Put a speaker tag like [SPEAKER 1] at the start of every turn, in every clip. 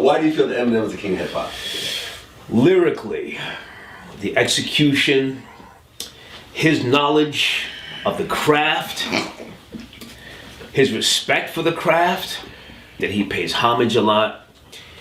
[SPEAKER 1] why do you feel that Eminem is the king of hip hop?
[SPEAKER 2] Lyrically, the execution, his knowledge of the craft, his respect for the craft, that he pays homage a lot,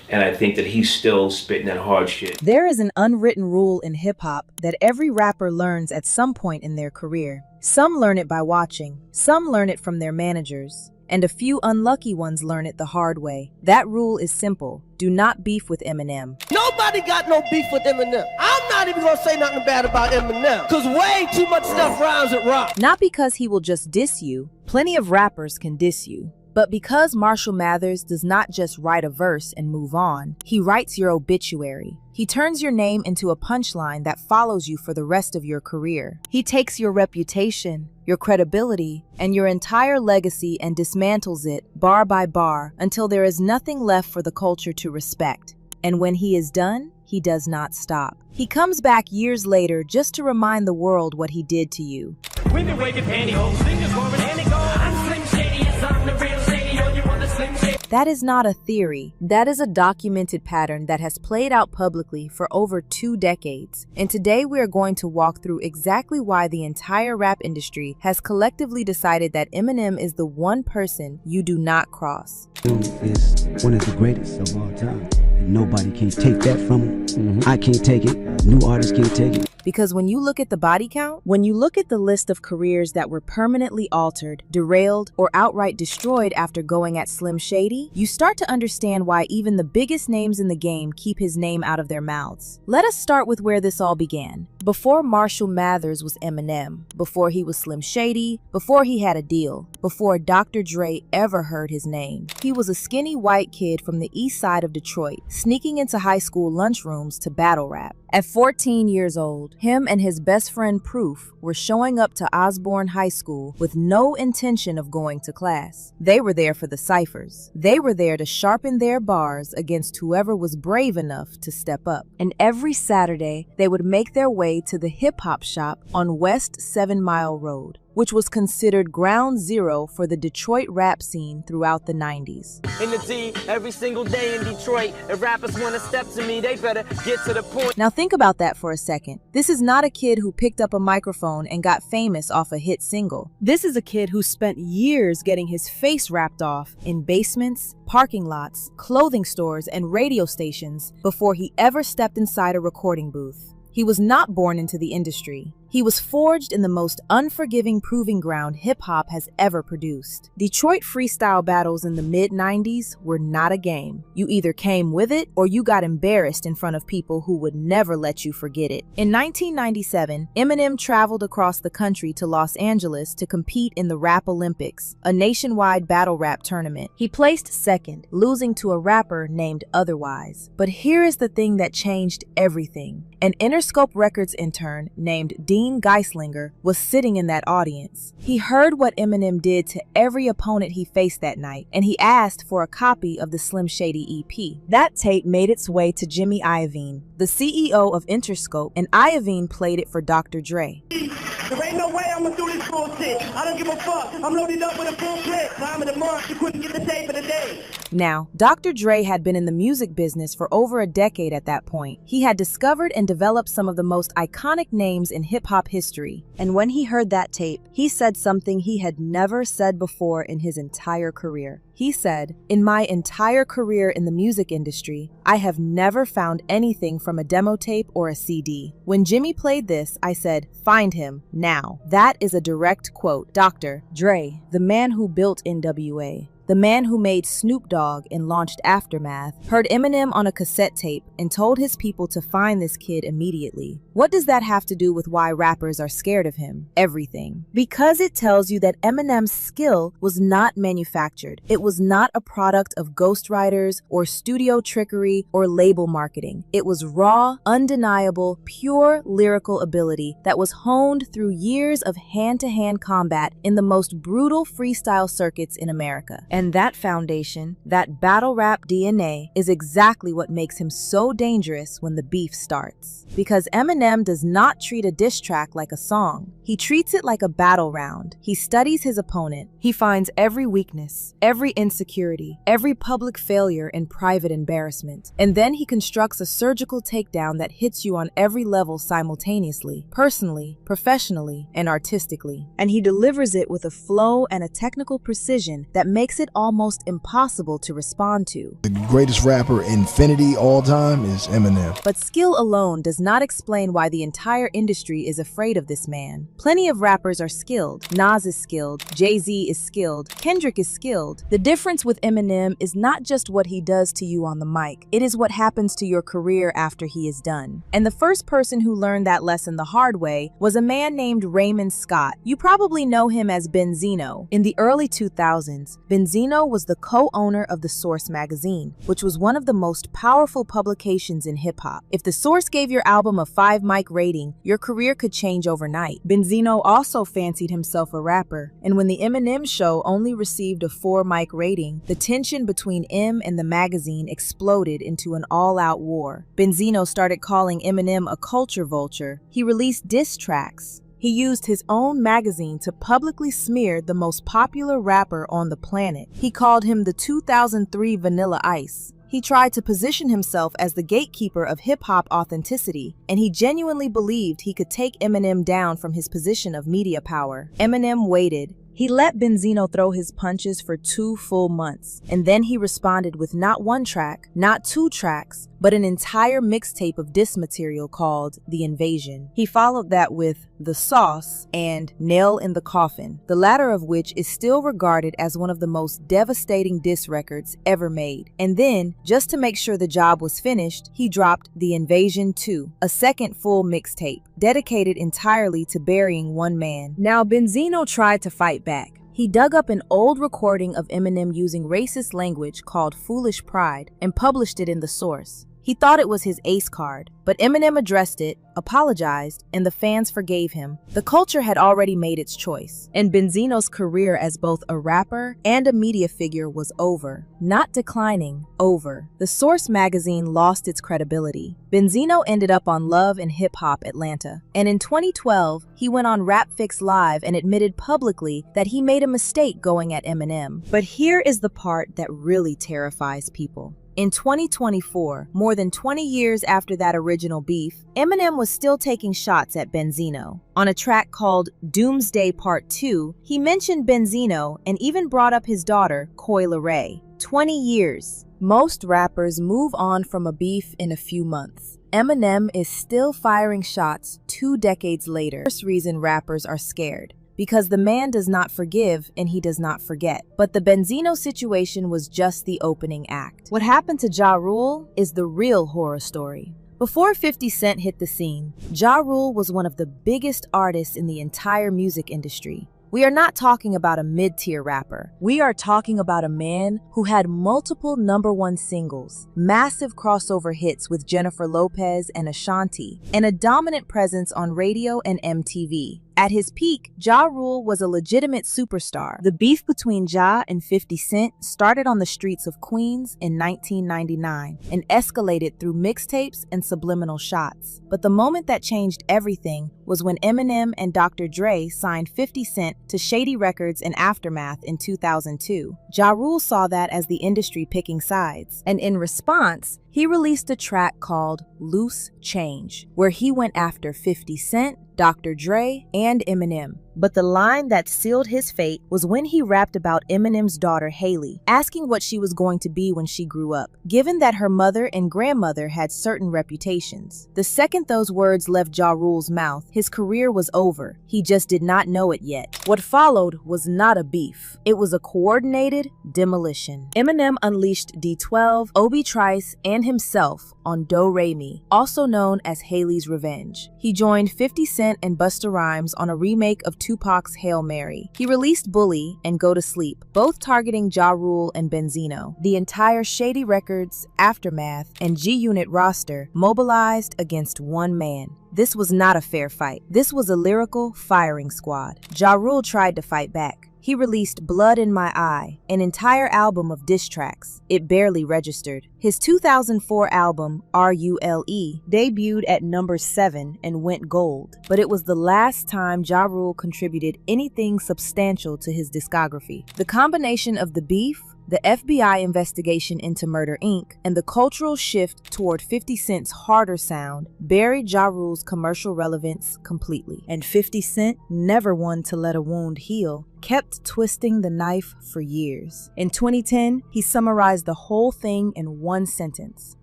[SPEAKER 2] and I think that he's still spitting that hard shit.
[SPEAKER 3] There is an unwritten rule in hip-hop that every rapper learns at some point in their career. Some learn it by watching, some learn it from their managers, and a few unlucky ones learn it the hard way. That rule is simple. Do not beef with Eminem.
[SPEAKER 4] Nobody got no beef with Eminem. I'm not even gonna say nothing bad about Eminem, cause way too much stuff rhymes with rock.
[SPEAKER 3] Not because he will just diss you. Plenty of rappers can diss you. But because Marshall Mathers does not just write a verse and move on, he writes your obituary. He turns your name into a punchline that follows you for the rest of your career. He takes your reputation, your credibility, and your entire legacy and dismantles it bar by bar until there is nothing left for the culture to respect. And when he is done, he does not stop. He comes back years later just to remind the world what he did to you.
[SPEAKER 5] Women waving pantyhose, fingers moving, and they go, I'm Slim Shady, yes, I'm the real Shady, oh, you want the Slim Shady?
[SPEAKER 3] That is not a theory. That is a documented pattern that has played out publicly for over 2 decades. And today we are going to walk through exactly why the entire rap industry has collectively decided that Eminem is the one person you do not cross.
[SPEAKER 6] Is one of the greatest of all time. And nobody can take that from him. I can't take it. New artists can't take it.
[SPEAKER 3] Because when you look at the body count, when you look at the list of careers that were permanently altered, derailed, or outright destroyed after going at Slim Shady, you start to understand why even the biggest names in the game keep his name out of their mouths. Let us start with where this all began. Before Marshall Mathers was Eminem, before he was Slim Shady, before he had a deal, before Dr. Dre ever heard his name, he was a skinny white kid from the east side of Detroit, sneaking into high school lunchrooms to battle rap. At 14 years old, him and his best friend Proof were showing up to Osborne High School with no intention of going to class. They were there for the ciphers. They were there to sharpen their bars against whoever was brave enough to step up. And every Saturday, they would make their way to the hip-hop shop on West 7 Mile Road, which was considered ground zero for the Detroit rap scene throughout the 90s.
[SPEAKER 5] In the D, every single day in Detroit, if rappers want to step to me, they better get to the point.
[SPEAKER 3] Now think about that for a second. This is not a kid who picked up a microphone and got famous off a hit single. This is a kid who spent years getting his face rapped off in basements, parking lots, clothing stores, and radio stations before he ever stepped inside a recording booth. He was not born into the industry. He was forged in the most unforgiving proving ground hip-hop has ever produced. Detroit freestyle battles in the mid-90s were not a game. You either came with it or you got embarrassed in front of people who would never let you forget it. In 1997, Eminem traveled across the country to Los Angeles to compete in the Rap Olympics, a nationwide battle rap tournament. He placed second, losing to a rapper named Otherwise. But here is the thing that changed everything. An Interscope Records intern named Dean Geislinger was sitting in that audience. He heard what Eminem did to every opponent he faced that night, and he asked for a copy of the Slim Shady EP. That tape made its way to Jimmy Iovine, the CEO of Interscope, and Iovine played it for Dr. Dre.
[SPEAKER 7] There ain't no way I'm gonna do this bullshit. I don't give a fuck. I'm loaded up with a full clip. Time of the month, you couldn't get the tape of the day.
[SPEAKER 3] Now, Dr. Dre had been in the music business for over a decade at that point. He had discovered and developed some of the most iconic names in hip-hop history. And when he heard that tape, he said something he had never said before in his entire career. He said, "In my entire career in the music industry, I have never found anything from a demo tape or a CD. When Jimmy played this, I said, find him, now." That is a direct quote. Dr. Dre, the man who built NWA, the man who made Snoop Dogg and launched Aftermath, heard Eminem on a cassette tape and told his people to find this kid immediately. What does that have to do with why rappers are scared of him? Everything. Because it tells you that Eminem's skill was not manufactured. It was not a product of ghostwriters or studio trickery or label marketing. It was raw, undeniable, pure lyrical ability that was honed through years of hand-to-hand combat in the most brutal freestyle circuits in America. And that foundation, that battle rap DNA, is exactly what makes him so dangerous when the beef starts. Because Eminem does not treat a diss track like a song. He treats it like a battle round. He studies his opponent. He finds every weakness, every insecurity, every public failure and private embarrassment. And then he constructs a surgical takedown that hits you on every level simultaneously, personally, professionally, and artistically. And he delivers it with a flow and a technical precision that makes it almost impossible to respond to.
[SPEAKER 8] The greatest rapper infinity all time is Eminem.
[SPEAKER 3] But skill alone does not explain why the entire industry is afraid of this man. Plenty of rappers are skilled. Nas is skilled. Jay-Z is skilled. Kendrick is skilled. The difference with Eminem is not just what he does to you on the mic. It is what happens to your career after he is done. And the first person who learned that lesson the hard way was a man named Raymond Scott. You probably know him as Benzino. In the early 2000s, Benzino was the co-owner of The Source magazine, which was one of the most powerful publications in hip-hop. If The Source gave your album a 5 mic rating, your career could change overnight. Benzino also fancied himself a rapper, and when the Eminem show only received a 4 mic rating, the tension between M and the magazine exploded into an all-out war. Benzino started calling Eminem a culture vulture. He released diss tracks. He used his own magazine to publicly smear the most popular rapper on the planet. He called him the 2003 Vanilla Ice. He tried to position himself as the gatekeeper of hip-hop authenticity, and he genuinely believed he could take Eminem down from his position of media power. Eminem waited. He let Benzino throw his punches for 2 full months, and then he responded with not 1 track, not 2 tracks, but an entire mixtape of diss material called The Invasion. He followed that with The Sauce and Nail in the Coffin, the latter of which is still regarded as one of the most devastating diss records ever made. And then, just to make sure the job was finished, he dropped The Invasion 2, a second full mixtape, dedicated entirely to burying one man. Now, Benzino tried to fight back. He dug up an old recording of Eminem using racist language called Foolish Pride and published it in The Source. He thought it was his ace card, but Eminem addressed it, apologized, and the fans forgave him. The culture had already made its choice, and Benzino's career as both a rapper and a media figure was over. Not declining, over. The Source magazine lost its credibility. Benzino ended up on Love and Hip Hop Atlanta, and in 2012, he went on Rap Fix Live and admitted publicly that he made a mistake going at Eminem. But here is the part that really terrifies people. In 2024, more than 20 years after that original beef, Eminem was still taking shots at Benzino. On a track called Doomsday Part 2, he mentioned Benzino and even brought up his daughter, Coi Leray. 20 years. Most rappers move on from a beef in a few months. Eminem is still firing shots 2 decades later. First reason rappers are scared. Because the man does not forgive and he does not forget. But the Benzino situation was just the opening act. What happened to Ja Rule is the real horror story. Before 50 Cent hit the scene, Ja Rule was one of the biggest artists in the entire music industry. We are not talking about a mid-tier rapper. We are talking about a man who had multiple #1 singles, massive crossover hits with Jennifer Lopez and Ashanti, and a dominant presence on radio and MTV. At his peak, Ja Rule was a legitimate superstar. The beef between Ja and 50 Cent started on the streets of Queens in 1999 and escalated through mixtapes and subliminal shots. But the moment that changed everything was when Eminem and Dr. Dre signed 50 Cent to Shady Records and Aftermath in 2002. Ja Rule saw that as the industry picking sides, and in response, he released a track called Loose Change, where he went after 50 Cent, Dr. Dre, and Eminem. But the line that sealed his fate was when he rapped about Eminem's daughter Haley, asking what she was going to be when she grew up, given that her mother and grandmother had certain reputations. The second those words left Ja Rule's mouth, his career was over. He just did not know it yet. What followed was not a beef. It was a coordinated demolition. Eminem unleashed D12, Obi Trice, and himself on Do Re Mi, also known as Haley's Revenge. He joined 50 Cent and Busta Rhymes on a remake of Tupac's Hail Mary. He released Bully and Go to Sleep, both targeting Ja Rule and Benzino. The entire Shady Records, Aftermath, and G-Unit roster mobilized against one man. This was not a fair fight. This was a lyrical firing squad. Ja Rule tried to fight back. he released Blood in My Eye, an entire album of diss tracks. It barely registered. His 2004 album, RULE, debuted at number 7 and went gold, but it was the last time Ja Rule contributed anything substantial to his discography. The combination of the beef, the FBI investigation into Murder Inc., and the cultural shift toward 50 Cent's harder sound buried Ja Rule's commercial relevance completely. And 50 Cent, never one to let a wound heal, kept twisting the knife for years. In 2010, he summarized the whole thing in one sentence: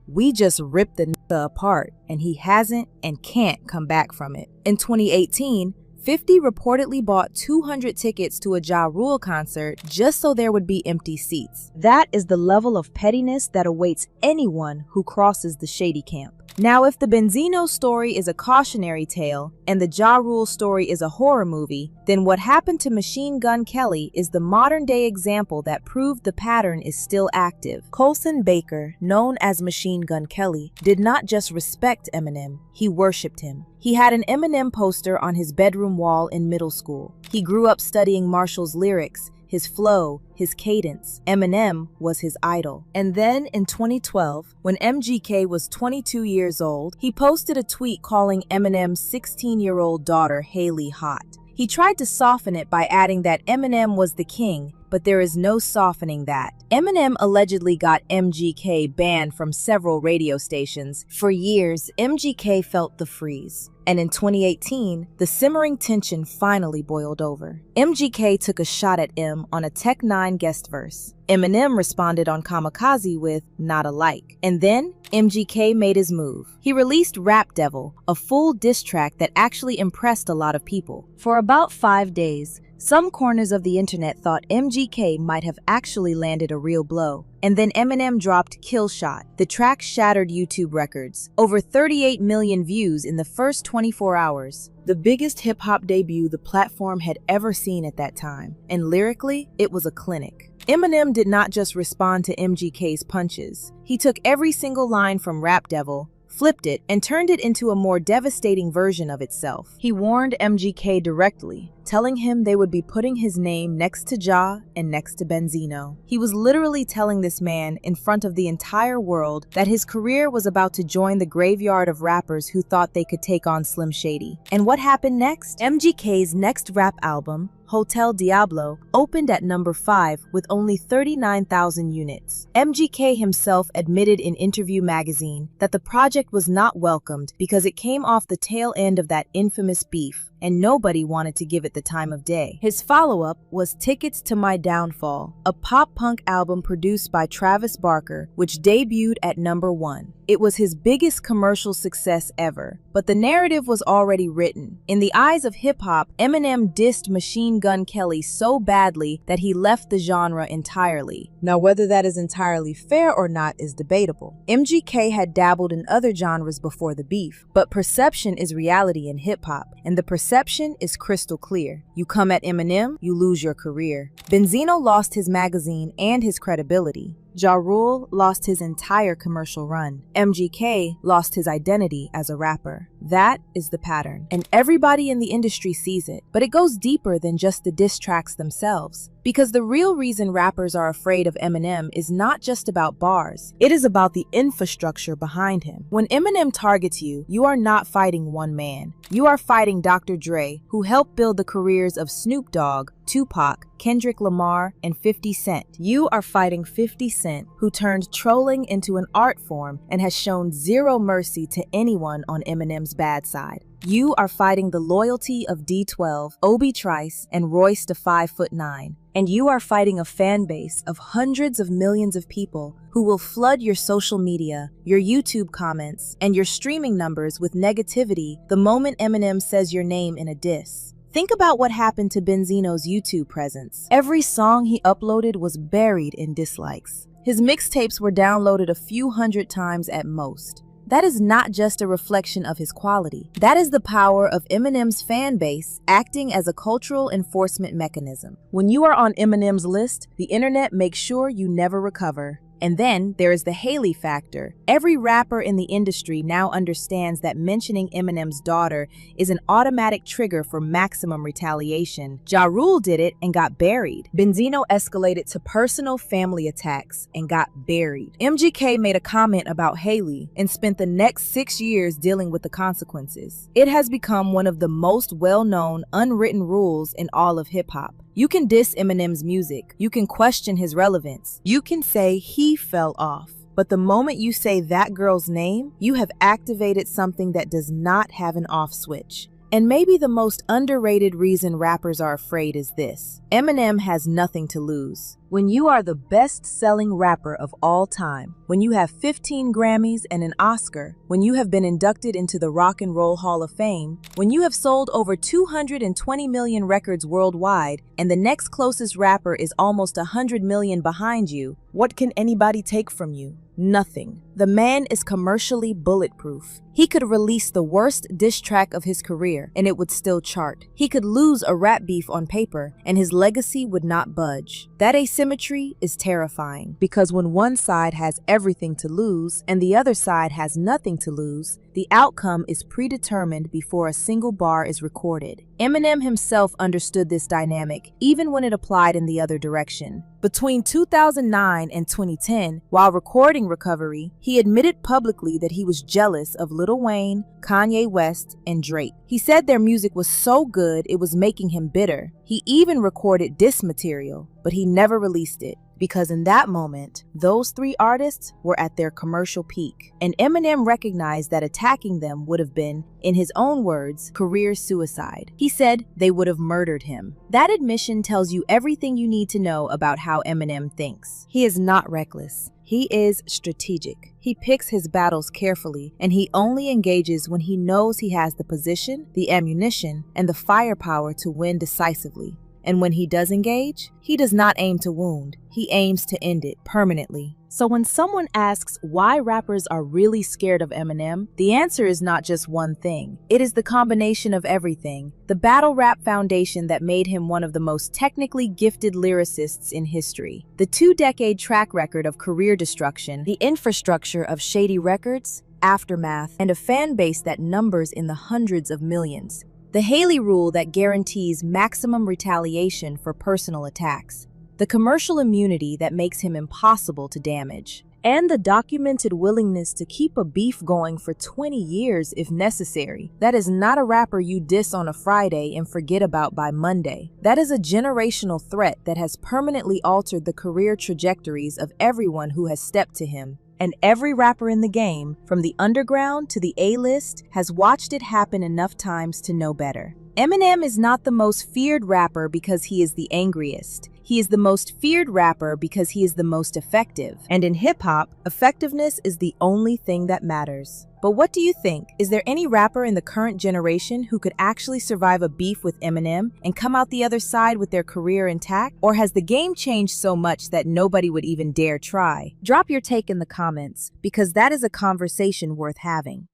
[SPEAKER 3] "We just ripped the nigga apart, and he hasn't and can't come back from it." In 2018, 50 reportedly bought 200 tickets to a Ja Rule concert just so there would be empty seats. That is the level of pettiness that awaits anyone who crosses the shady camp. Now, if the Benzino story is a cautionary tale and the Ja Rule story is a horror movie, then what happened to Machine Gun Kelly is the modern-day example that proved the pattern is still active. Colson Baker, known as Machine Gun Kelly, did not just respect Eminem, he worshipped him. He had an Eminem poster on his bedroom wall in middle school. He grew up studying Marshall's lyrics, his flow, his cadence. Eminem was his idol. And then in 2012, when MGK was 22 years old, he posted a tweet calling Eminem's 16-year-old daughter Haley hot. He tried to soften it by adding that Eminem was the king, but there is no softening that. Eminem allegedly got MGK banned from several radio stations. For years, MGK felt the freeze. And in 2018, the simmering tension finally boiled over. MGK took a shot at M on a Tech 9 guest verse. Eminem responded on Kamikaze with "Not Alike." And then, MGK made his move. He released Rap Devil, a full diss track that actually impressed a lot of people. For about 5 days, some corners of the internet thought MGK might have actually landed a real blow. And then Eminem dropped Kill Shot. The track shattered YouTube records. Over 38 million views in the first 24 hours. The biggest hip-hop debut the platform had ever seen at that time. And lyrically, it was a clinic. Eminem did not just respond to MGK's punches. He took every single line from Rap Devil, flipped it, and turned it into a more devastating version of itself. He warned MGK directly, telling him they would be putting his name next to Ja and next to Benzino. He was literally telling this man in front of the entire world that his career was about to join the graveyard of rappers who thought they could take on Slim Shady. And what happened next? MGK's next rap album, Hotel Diablo, opened at number 5 with only 39,000 units. MGK himself admitted in Interview magazine that the project was not welcomed because it came off the tail end of that infamous beef, and nobody wanted to give it the time of day. His follow-up was Tickets to My Downfall, a pop-punk album produced by Travis Barker, which debuted at number 1. It was his biggest commercial success ever, but the narrative was already written. In the eyes of hip-hop, Eminem dissed Machine Gun Kelly so badly that he left the genre entirely. Now, whether that is entirely fair or not is debatable. MGK had dabbled in other genres before the beef, but perception is reality in hip-hop, and the perception is crystal clear. You come at Eminem, you lose your career. Benzino lost his magazine and his credibility. Ja Rule lost his entire commercial run. MGK lost his identity as a rapper. That is the pattern, and everybody in the industry sees it. But it goes deeper than just the diss tracks themselves. Because the real reason rappers are afraid of Eminem is not just about bars. It is about the infrastructure behind him. When Eminem targets you, you are not fighting one man. You are fighting Dr. Dre, who helped build the careers of Snoop Dogg, Tupac, Kendrick Lamar, and 50 Cent. You are fighting 50 Cent, who turned trolling into an art form and has shown zero mercy to anyone on Eminem's bad side. You are fighting the loyalty of D12, Obi Trice, and Royce da 5'9". And you are fighting a fan base of hundreds of millions of people who will flood your social media, your YouTube comments, and your streaming numbers with negativity the moment Eminem says your name in a diss. Think about what happened to Benzino's YouTube presence. Every song he uploaded was buried in dislikes. His mixtapes were downloaded a few hundred times at most. That is not just a reflection of his quality. That is the power of Eminem's fan base acting as a cultural enforcement mechanism. When you are on Eminem's list, the internet makes sure you never recover. And then there is the Haley factor. Every rapper in the industry now understands that mentioning Eminem's daughter is an automatic trigger for maximum retaliation. Ja Rule did it and got buried. Benzino escalated to personal family attacks and got buried. MGK made a comment about Haley and spent the next 6 years dealing with the consequences. It has become one of the most well-known unwritten rules in all of hip-hop. You can diss Eminem's music, you can question his relevance, you can say he fell off. But the moment you say that girl's name, you have activated something that does not have an off switch. And maybe the most underrated reason rappers are afraid is this: Eminem has nothing to lose. When you are the best-selling rapper of all time, when you have 15 Grammys and an Oscar, when you have been inducted into the Rock and Roll Hall of Fame, when you have sold over 220 million records worldwide, and the next closest rapper is almost 100 million behind you, what can anybody take from you? Nothing. The man is commercially bulletproof. He could release the worst diss track of his career, and it would still chart. He could lose a rap beef on paper, and his legacy would not budge. That asymmetry is terrifying, because when one side has everything to lose and the other side has nothing to lose, the outcome is predetermined before a single bar is recorded. Eminem himself understood this dynamic, even when it applied in the other direction. Between 2009 and 2010, while recording Recovery, he admitted publicly that he was jealous of Lil Wayne, Kanye West, and Drake. He said their music was so good it was making him bitter. He even recorded diss material, but he never released it, because in that moment, those three artists were at their commercial peak. And Eminem recognized that attacking them would have been, in his own words, career suicide. He said they would have murdered him. That admission tells you everything you need to know about how Eminem thinks. He is not reckless. He is strategic. He picks his battles carefully, and he only engages when he knows he has the position, the ammunition, and the firepower to win decisively. And when he does engage, he does not aim to wound. He aims to end it permanently. So when someone asks why rappers are really scared of Eminem, the answer is not just one thing. It is the combination of everything. The battle rap foundation that made him one of the most technically gifted lyricists in history. The 2-decade track record of career destruction, the infrastructure of shady records, aftermath, and a fan base that numbers in the hundreds of millions. The Haley rule that guarantees maximum retaliation for personal attacks. The commercial immunity that makes him impossible to damage. And the documented willingness to keep a beef going for 20 years if necessary. That is not a rapper you diss on a Friday and forget about by Monday. That is a generational threat that has permanently altered the career trajectories of everyone who has stepped to him. And every rapper in the game, from the underground to the A-list, has watched it happen enough times to know better. Eminem is not the most feared rapper because he is the angriest. He is the most feared rapper because he is the most effective. And in hip-hop, effectiveness is the only thing that matters. But what do you think? Is there any rapper in the current generation who could actually survive a beef with Eminem and come out the other side with their career intact? Or has the game changed so much that nobody would even dare try? Drop your take in the comments, because that is a conversation worth having.